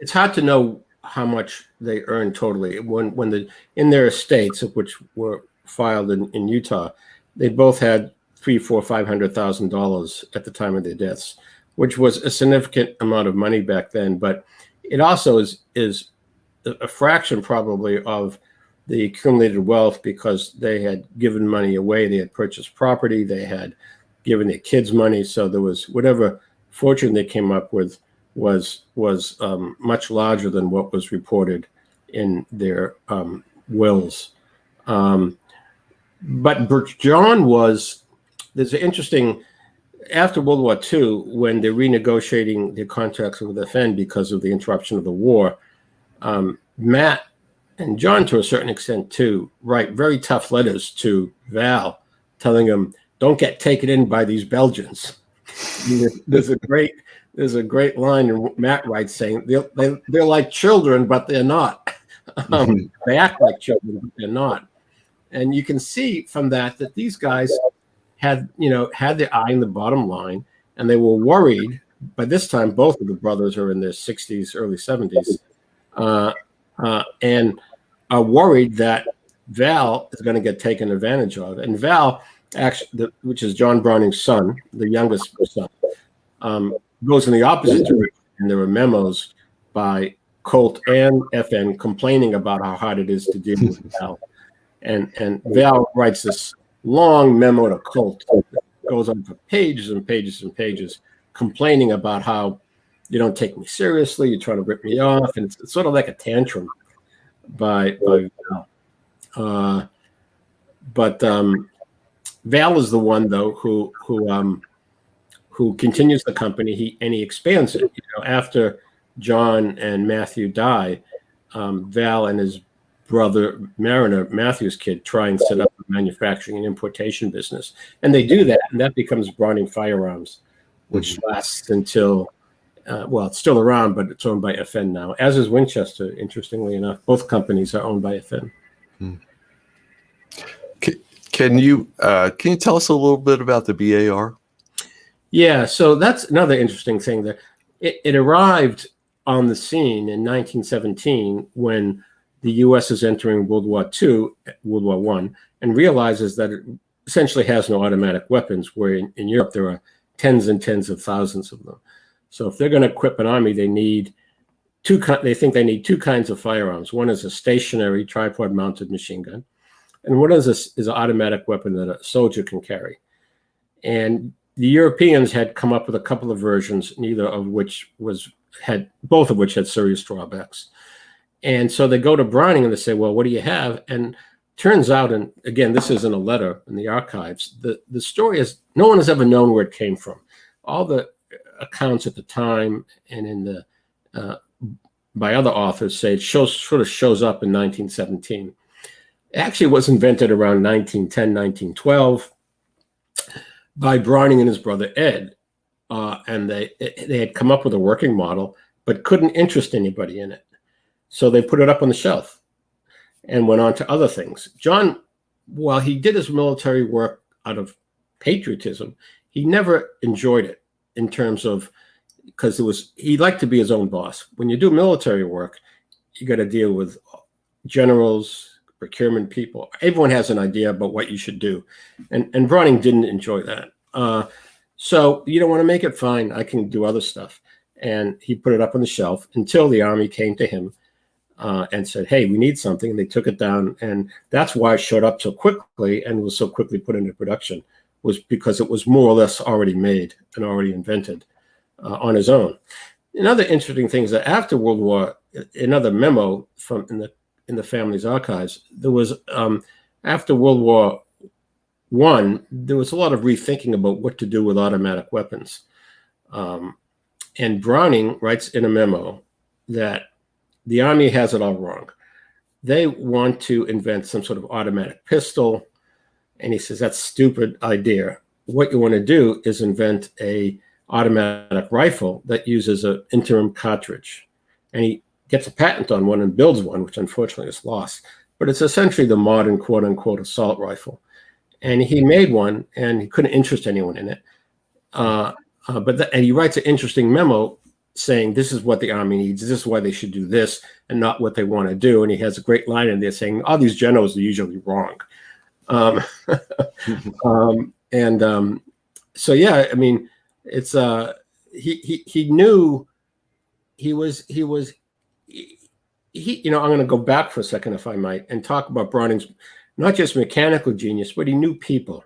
It's hard to know how much they earned totally when in their estates, which were filed in Utah, they both had $500,000 at the time of their deaths, which was a significant amount of money back then. But it also is a fraction probably of the accumulated wealth, because they had given money away, they had purchased property, they had given their kids money. So there was whatever fortune they came up with was much larger than what was reported in their wills. But John there's an interesting after World War II, when they're renegotiating their contracts with FN because of the interruption of the war, Matt and John, to a certain extent too, write very tough letters to Val, telling him, "Don't get taken in by these Belgians." There's a great line in Matt writes saying they're like children, but they're not. They act like children, but they're not. And you can see from that these guys had their eye on the bottom line, and they were worried. By this time, both of the brothers are in their 60s, early 70s, and are worried that Val is going to get taken advantage of. And Val, actually, which is John Browning's son, the youngest son, goes in the opposite direction. And there are memos by Colt and FN complaining about how hard it is to deal with Val. And Val writes this long memo to Colt that goes on for pages and pages and pages, complaining about how you don't take me seriously, you're trying to rip me off, and it's sort of like a tantrum by Val. But Val is the one though who continues the company. He expands it. After John and Matthew die, Val and his brother Mariner, Matthew's kid, try and set up a manufacturing and importation business, and they do that, and that becomes Browning Firearms, which lasts until it's still around, but it's owned by FN now, as is Winchester. Interestingly enough, both companies are owned by FN. Can you tell us a little bit about the BAR? Yeah, so that's another interesting thing. That it arrived on the scene in 1917 when the U.S. is entering World War II, World War I, and realizes that it essentially has no automatic weapons, where in Europe there are tens and tens of thousands of them. So if they're going to equip an army, they think they need two kinds of firearms. One is a stationary tripod-mounted machine gun, and one is an automatic weapon that a soldier can carry. And the Europeans had come up with a couple of versions, both of which had serious drawbacks. And so they go to Browning and they say, "Well, what do you have?" And turns out, and again, this is in a letter in the archives, the story is no one has ever known where it came from. All the accounts at the time and in the by other authors say it sort of shows up in 1917. It actually was invented around 1910, 1912 by Browning and his brother Ed, and they had come up with a working model, but couldn't interest anybody in it. So they put it up on the shelf and went on to other things. John, while he did his military work out of patriotism, he never enjoyed it in terms of, because he liked to be his own boss. When you do military work, you got to deal with generals, procurement people. Everyone has an idea about what you should do. And Browning didn't enjoy that. So you don't want to make it? Fine, I can do other stuff. And he put it up on the shelf until the army came to him and said, "Hey, we need something." And they took it down. And that's why it showed up so quickly and was so quickly put into production, was because it was more or less already made and already invented on his own. Another interesting thing is that after World War, another memo from in the family's archives, there was after World War I, there was a lot of rethinking about what to do with automatic weapons. And Browning writes in a memo that the Army has it all wrong. They want to invent some sort of automatic pistol. And he says, that's a stupid idea. What you want to do is invent a automatic rifle that uses an interim cartridge. And he gets a patent on one and builds one, which unfortunately is lost. But it's essentially the modern quote unquote assault rifle. And he made one and he couldn't interest anyone in it. And he writes an interesting memo saying this is what the Army needs. This is why they should do this and not what they want to do. And he has a great line in there saying, all these generals are usually wrong. So, yeah, I mean, it's he knew he was, I'm going to go back for a second, if I might, and talk about Browning's not just mechanical genius, but he knew people.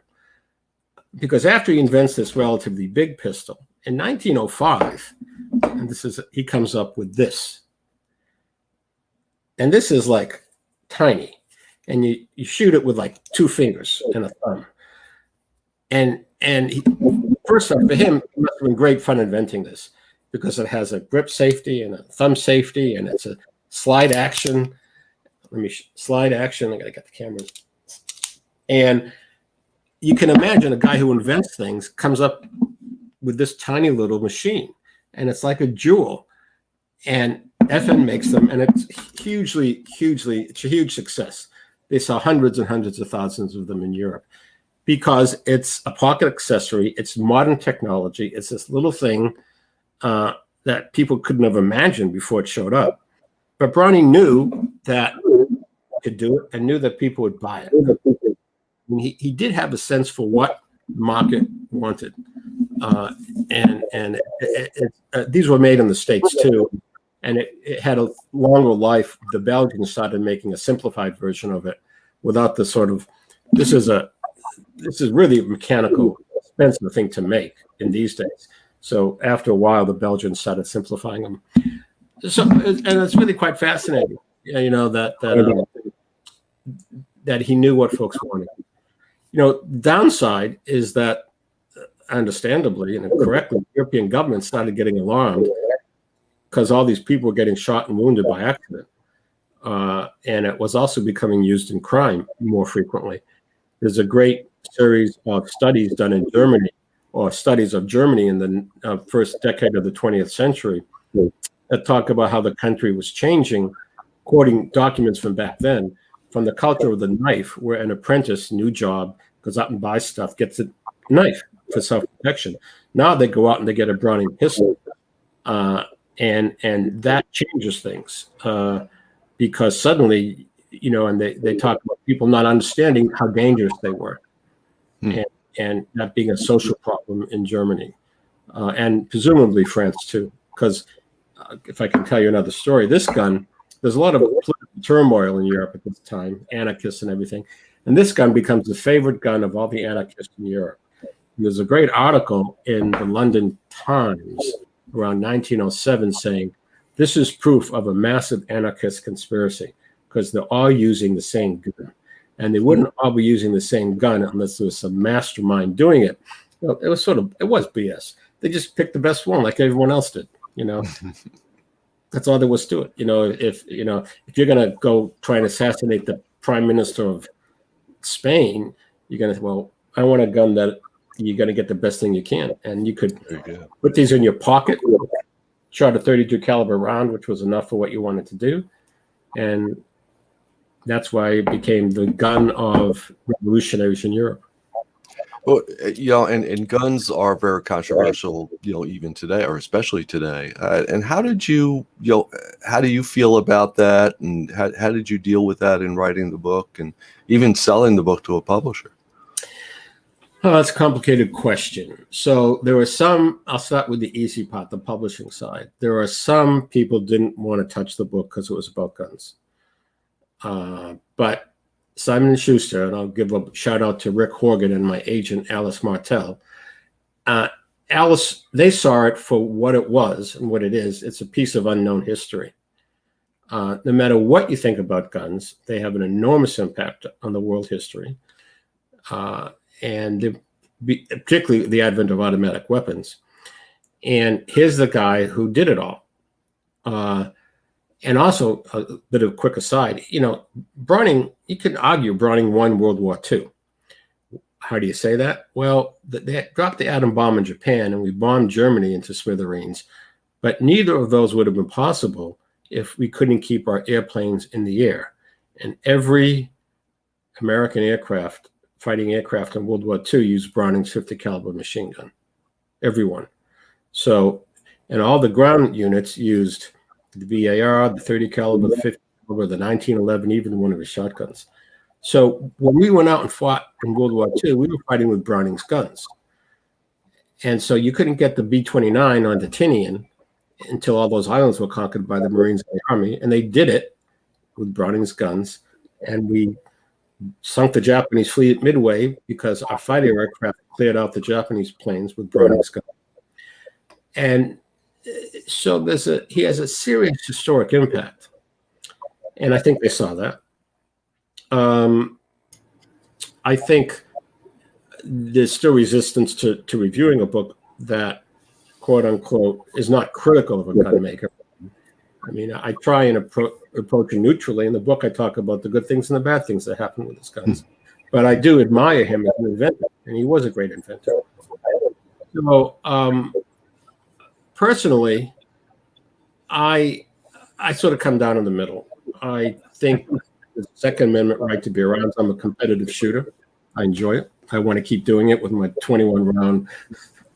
Because after he invents this relatively big pistol, in 1905, and he comes up with this. And this is like tiny. And you shoot it with like 2 fingers and a thumb. And first off, for him, it must have been great fun inventing this because it has a grip safety and a thumb safety, and it's a slide action. Let me slide action. I gotta get the camera. And you can imagine a guy who invents things comes up with this tiny little machine, and it's like a jewel. And FN makes them, and it's it's a huge success. They sell hundreds and hundreds of thousands of them in Europe because it's a pocket accessory. It's modern technology. It's this little thing that people couldn't have imagined before it showed up. But Browning knew that he could do it and knew that people would buy it. I mean, he did have a sense for what the market wanted. These were made in the States too. And it had a longer life. The Belgians started making a simplified version of it without the sort of, this is really a mechanical, expensive thing to make in these days. So after a while, the Belgians started simplifying them. So, and it's really quite fascinating, you know, that he knew what folks wanted. You know, downside is that, understandably and correctly, European governments started getting alarmed because all these people were getting shot and wounded by accident. And it was also becoming used in crime more frequently. There's a great series of studies done in Germany, or studies of Germany in the first decade of the 20th century, that talk about how the country was changing, quoting documents from back then, from the culture of the knife, where an apprentice, new job, goes out and buys stuff, gets a knife for self-protection. Now they go out and they get a Browning pistol. And that changes things because suddenly, you know, and they talk about people not understanding how dangerous they were, and that being a social problem in Germany, and presumably France too. Because if I can tell you another story, this gun, there's a lot of political turmoil in Europe at this time, anarchists and everything, and this gun becomes the favorite gun of all the anarchists in Europe. And there's a great article in the London Times around 1907 saying, this is proof of a massive anarchist conspiracy because they're all using the same gun. And they wouldn't all be using the same gun unless there was some mastermind doing it. You know, it was BS. They just picked the best one like everyone else did, you know. That's all there was to it. You know, if you're going to go try and assassinate the prime minister of Spain, you're going to, well, I want a gun that you're going to get the best thing you can. And you could put these in your pocket, shot a 32 caliber round, which was enough for what you wanted to do. And that's why it became the gun of revolutionaries in Europe. Well, you know, and guns are very controversial, you know, even today, or especially today. And how did how do you feel about that? And how did you deal with that in writing the book and even selling the book to a publisher? Oh, that's a complicated question. So there were some, I'll start with the easy part, the publishing side. There are some people didn't want to touch the book because it was about guns. But Simon & Schuster, and I'll give a shout out to Rick Horgan and my agent, Alice Martell. Alice, they saw it for what it was and what it is. It's a piece of unknown history. No matter what you think about guns, they have an enormous impact on the world history. And particularly the advent of automatic weapons. And here's the guy who did it all. And also, a bit of a quick aside, you know, Browning, you can argue Browning won World War II. How do you say that? Well, they dropped the atom bomb in Japan and we bombed Germany into smithereens. But neither of those would have been possible if we couldn't keep our airplanes in the air. And every American fighting aircraft in World War II used Browning's 50 caliber machine gun. Everyone. So, and all the ground units used the VAR, the 30 caliber, the 50 caliber, the 1911, even one of his shotguns. So when we went out and fought in World War II, we were fighting with Browning's guns. And so you couldn't get the B-29 onto Tinian until all those islands were conquered by the Marines and the Army. And they did it with Browning's guns. And we sunk the Japanese fleet at Midway because our fighting aircraft cleared out the Japanese planes with Browning's guns. And so he has a serious historic impact. And I think they saw that. I think there's still resistance to reviewing a book that, quote unquote, is not critical of a gun maker. I mean, I try and approach it neutrally. In the book, I talk about the good things and the bad things that happen with his guns. But I do admire him as an inventor, and he was a great inventor. So, personally, I sort of come down in the middle. I think the Second Amendment right to bear arms. I'm a competitive shooter. I enjoy it. I want to keep doing it with my 21-round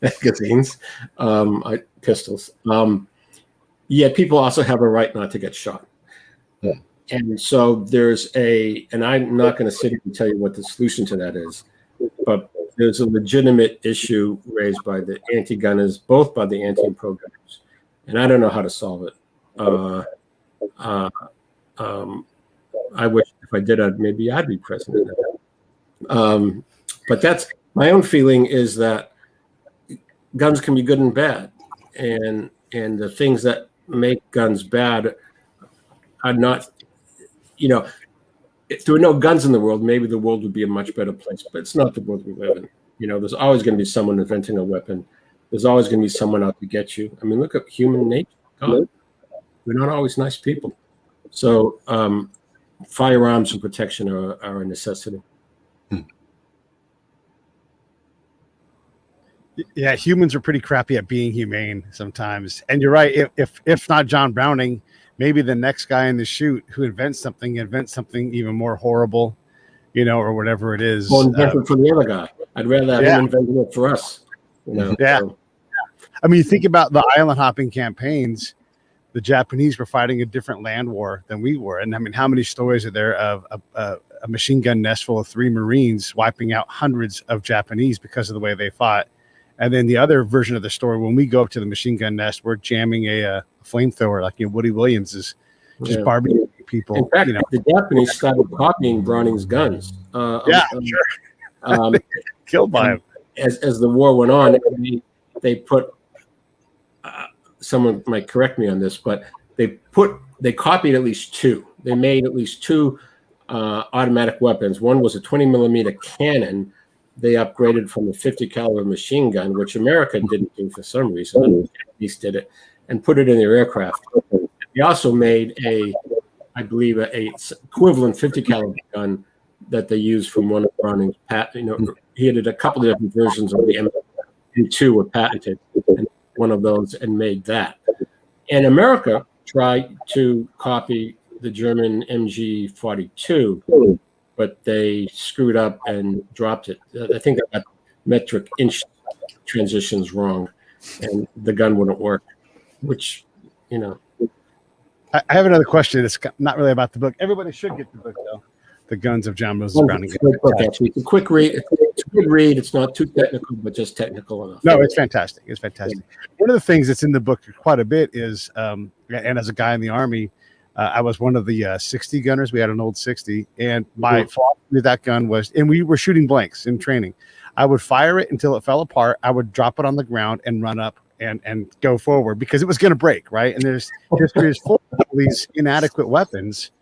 magazines, pistols. Yet people also have a right not to get shot. Yeah. And so and I'm not going to sit here and tell you what the solution to that is, but there's a legitimate issue raised by the anti-gunners, both by the anti and pro-gunners. And I don't know how to solve it. I wish if I did, maybe I'd be president. But that's my own feeling, is that guns can be good and bad. And the things that make guns bad are not, if there were no guns in the world, maybe the world would be a much better place, but it's not the world we live in. There's always going to be someone inventing a weapon. There's always going to be someone out to get you. I mean, look at human nature. God, we're not always nice people. So firearms and protection are a necessity. Yeah, humans are pretty crappy at being humane sometimes. And you're right. If not John Browning, maybe the next guy in the chute who invents something even more horrible, or whatever it is. Well, invent it for the other guy. I'd rather have him inventing it for us. Yeah. So. I mean, you think about the island hopping campaigns. The Japanese were fighting a different land war than we were. And I mean, how many stories are there of a machine gun nest full of 3 Marines wiping out hundreds of Japanese because of the way they fought? And then the other version of the story, when we go up to the machine gun nest, we're jamming a flamethrower, like Woody Williams is just barbecuing people. In fact, the Japanese started copying Browning's guns. Sure. Killed by him. As the war went on, they put. Someone might correct me on this, but they copied at least 2. They made at least 2 automatic weapons. One was a 20 millimeter cannon. They upgraded from a 50 caliber machine gun, which America didn't do for some reason. The Japanese did it and put it in their aircraft. They also made I believe, a equivalent 50 caliber gun that they used from one of Browning's he had a couple of different versions of the M2 were patented, and one of those, and made that. And America tried to copy the German MG42. But they screwed up and dropped it. I think they got metric inch transitions wrong, and the gun wouldn't work, which, I have another question. It's not really about the book. Everybody should get the book, though. The Guns of John Moses Browning. It's a quick read. It's a good read. It's not too technical, but just technical enough. No, it's fantastic. It's fantastic. One of the things that's in the book quite a bit is, and as a guy in the Army, I was one of the 60 gunners. We had an old 60, and my philosophy with that gun was, and we were shooting blanks in training. I would fire it until it fell apart. I would drop it on the ground and run up and go forward because it was going to break, right? And there's history is full of these inadequate weapons.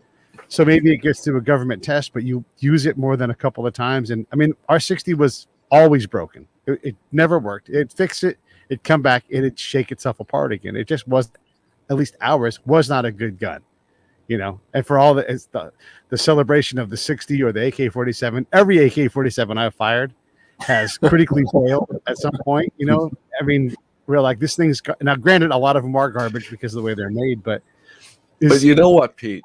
So maybe it gets to a government test, but you use it more than a couple of times. And I mean, our 60 was always broken. It never worked. It'd fix it, it'd come back, and it'd shake itself apart again. It just was, at least ours, was not a good gun. And for all the celebration of the 60 or the AK-47, every AK-47 I've fired has critically failed at some point. I mean, we're like, this thing's now. Granted, a lot of them are garbage because of the way they're made, but you know what, Pete,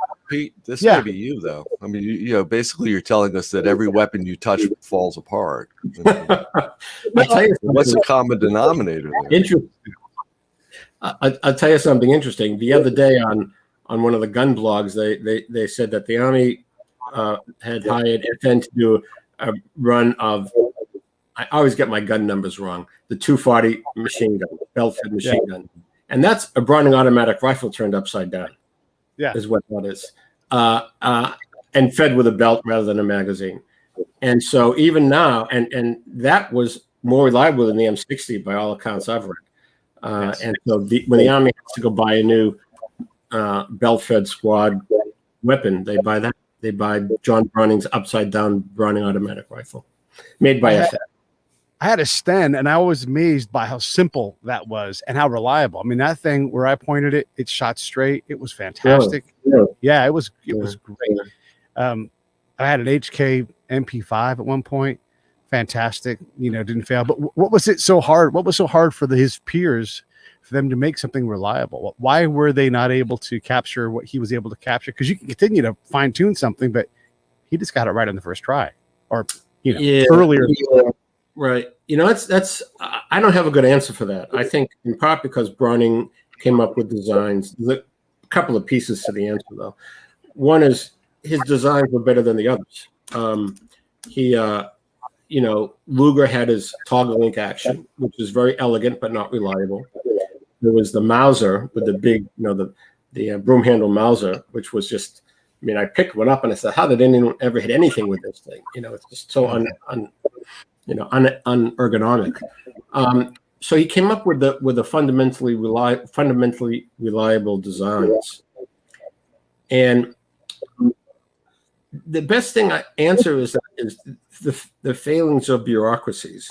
this may be you though. I mean, basically, you're telling us that every weapon you touch falls apart. What's the common denominator there? Interesting. I'll tell you something interesting. The other day on one of the gun blogs, they said that the Army had hired FN to do a run of, I always get my gun numbers wrong, the 240 machine gun, belt-fed machine gun. And that's a Browning automatic rifle turned upside down, is what that is. And fed with a belt rather than a magazine. And so even now, and that was more reliable than the M60 by all accounts I've read. And so when the Army has to go buy a new belt-fed squad weapon, they buy that. They buy John Browning's upside-down Browning automatic rifle, made by FN. I had a Sten, and I was amazed by how simple that was and how reliable. I mean, that thing where I pointed it, it shot straight. It was fantastic. Yeah, it was great. I had an HK MP5 at one point. Fantastic. Didn't fail. But what was it so hard? What was so hard for his peers for them to make something reliable? Why were they not able to capture what he was able to capture? Because you can continue to fine tune something, but he just got it right on the first try, or earlier. Right. That's I don't have a good answer for that. I think in part because Browning came up with designs. There's a couple of pieces to the answer, though. One is his designs were better than the others. Luger had his toggle link action, which is very elegant but not reliable. There was the Mauser with the big, the broom handle Mauser, which was just, I picked one up and I said, how did anyone ever hit anything with this thing? It's just so unergonomic. So he came up with the fundamentally reliable designs. And the best thing I answer is the failings of bureaucracies.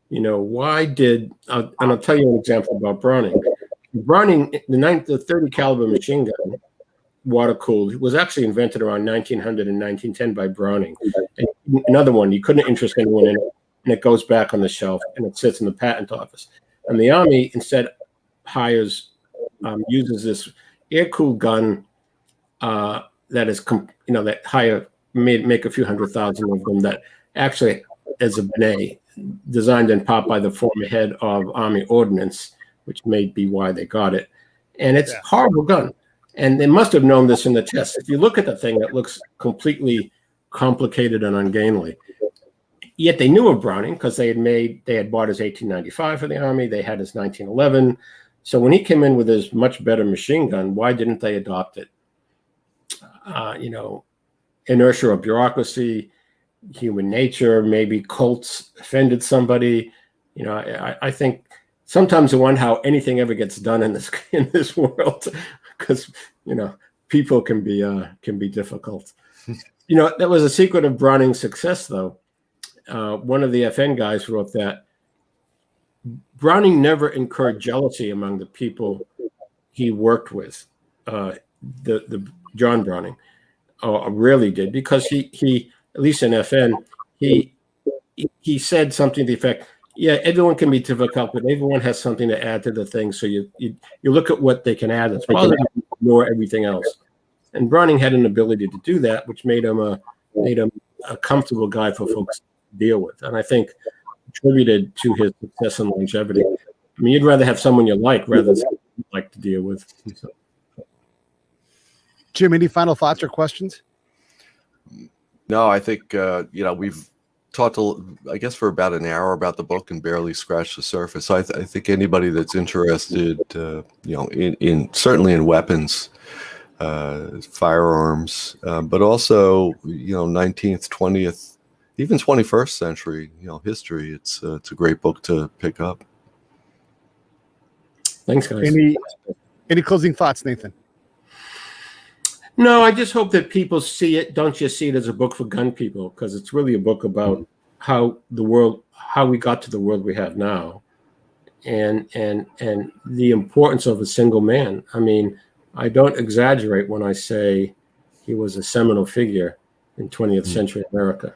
Why did and I'll tell you an example about Browning. Browning, the 30 caliber machine gun, water cooled, was actually invented around 1900 and 1910 by Browning. And another one, you couldn't interest anyone in it, and it goes back on the shelf and it sits in the patent office. And the Army instead uses this air cooled gun that is that make a few 100,000 of them, that actually is a Benet, designed in part by the former head of Army Ordnance, which may be why they got it. And it's a horrible gun. And they must have known this in the test. If you look at the thing, it looks completely complicated and ungainly. Yet they knew of Browning because they had bought his 1895 for the Army. They had his 1911. So when he came in with his much better machine gun, why didn't they adopt it? Inertia of bureaucracy, human nature, maybe cults offended somebody. I think sometimes I wonder how anything ever gets done in this world, because people can be difficult. That was a secret of Browning's success, though. One of the FN guys wrote that Browning never incurred jealousy among the people he worked with. The John Browning rarely did, because he at least in FN he said something to the effect, yeah, everyone can be difficult, but everyone has something to add to the thing. So you look at what they can add that's positive, ignore everything else. And Browning had an ability to do that, which made him a comfortable guy for folks to deal with, and I think contributed to his success and longevity. You'd rather have someone you like rather than someone you like to deal with. So. Jim, any final thoughts or questions? No, I think we've talked, I guess, for about an hour about the book and barely scratched the surface. So I think anybody that's interested, in certainly in weapons, firearms, but also 19th, 20th, even 21st century, history. It's a great book to pick up. Thanks, guys. Any closing thoughts, Nathan? No, I just hope that people see it. Don't just see it as a book for gun people, because it's really a book about how we got to the world we have now, and the importance of a single man. I don't exaggerate when I say he was a seminal figure in 20th century America.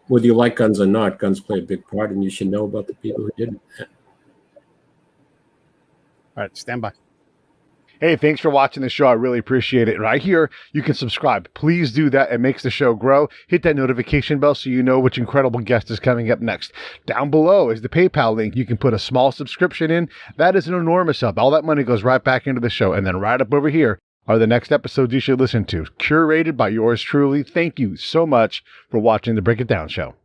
Whether you like guns or not, guns play a big part, and you should know about the people who didn't. All right, stand by. Hey, thanks for watching the show. I really appreciate it. Right here, you can subscribe. Please do that. It makes the show grow. Hit that notification bell so you know which incredible guest is coming up next. Down below is the PayPal link. You can put a small subscription in. That is an enormous help. All that money goes right back into the show. And then right up over here are the next episodes you should listen to, curated by yours truly. Thank you so much for watching the Break It Down Show.